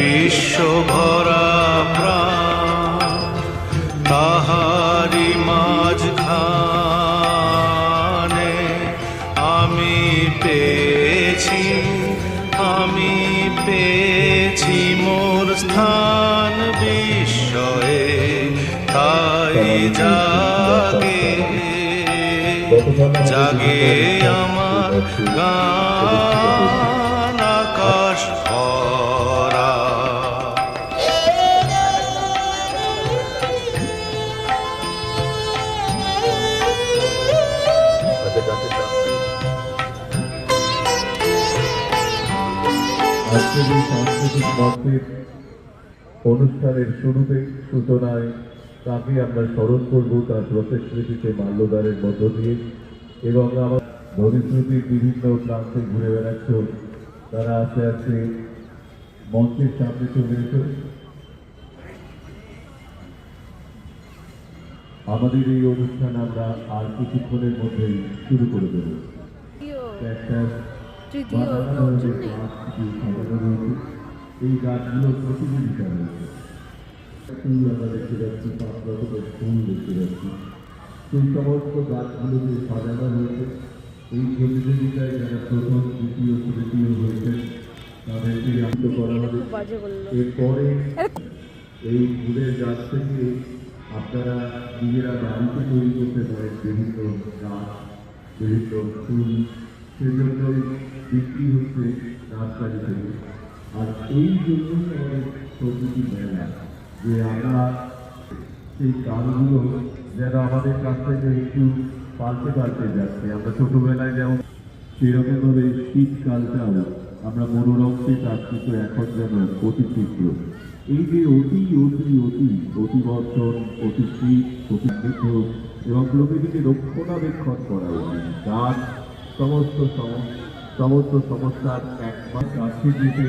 বিশ্বভরা প্রাণ তাহারি মাঝখানে আমি পেয়েছি মোর স্থান বিস্ময়ে তাই জাগে আমার গান আকাশ ভরা। আজকের এই সাংস্কৃতিক মঞ্চের অনুষ্ঠানের শুরুতে সূচনায় তাকে আমরা স্মরণ করব তার প্রতিকৃতিতে মাল্যদানের মধ্য দিয়ে, এবং আমার নদীশ্রুতির বিভিন্ন প্রান্তে ঘুরে বেড়াচ্ছ তারা আস্তে আস্তে মঞ্চের সামনে চলে এসো। আমাদের এই অনুষ্ঠান আমরা আর কিছুক্ষণের মধ্যেই শুরু করে দেব। এই গাছগুলো প্রতিযোগিতা রয়েছে, ফুল আমরা দেখতে পাচ্ছি, পাঁচ রকমের ফুল দেখতে পাচ্ছি, সেই সমস্ত গাছগুলোকে সাজানো হয়েছে। এই প্রতিযোগিতায় যারা প্রথম, দ্বিতীয়, তৃতীয় হয়েছে তাদেরকে আনন্দ করা হবে। এরপরে এই ফুলের গাছ থেকে আপনারা নিজেরা বাড়িতে তৈরি করতে পারেন বিভিন্ন গাছ, বিভিন্ন ফুল, সেজন্যই বিক্রি হচ্ছে নার্সারি থেকে। আর এই জন্যই আমাদের প্রকৃতি মেলা, যে আমরা সেই গাছগুলো যেন আমাদের কাছ থেকে একটু পাল্টে যাচ্ছে। আমরা ছোটবেলায় যেমন সেরকমভাবে শীতকালটাও আমরা মনোরমকে তার কিন্তু এখন যেন অতি তীব্র। এই যে অতি বর্ষণ, অতি শীত, অতি বৃদ্ধ এবং প্রকৃতিকে রক্ষণাবেক্ষণ করা উচিত। গাছ সমস্ত সমস্যার একমাত্র কাছে যেতে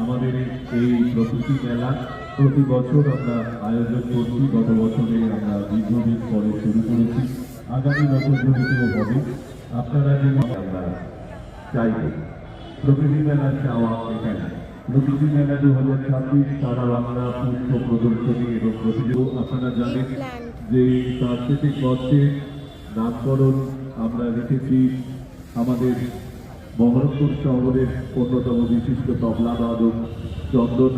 আমাদের এই প্রকৃতি মেলা প্রতি বছর আমরা আয়োজন করছি। গত বছরে আমরা দীর্ঘদিন পরে শুরু করেছি, আগামী বছরগুলিতেও হবে। আপনারা যেমন আমরা চাইব প্রকৃতি মেলার চাওয়া এখানে প্রকৃতি মেলা 2026 সারা বাংলা পুষ্প প্রদর্শনী এবং প্রতিযোগিতা। আপনারা জানেন যে সাংস্কৃতিক মঞ্চে নামকরণ আমরা রেখেছি আমাদের বহরমপুর শহরের অন্যতম বিশিষ্ট তবলা বাদক চন্দন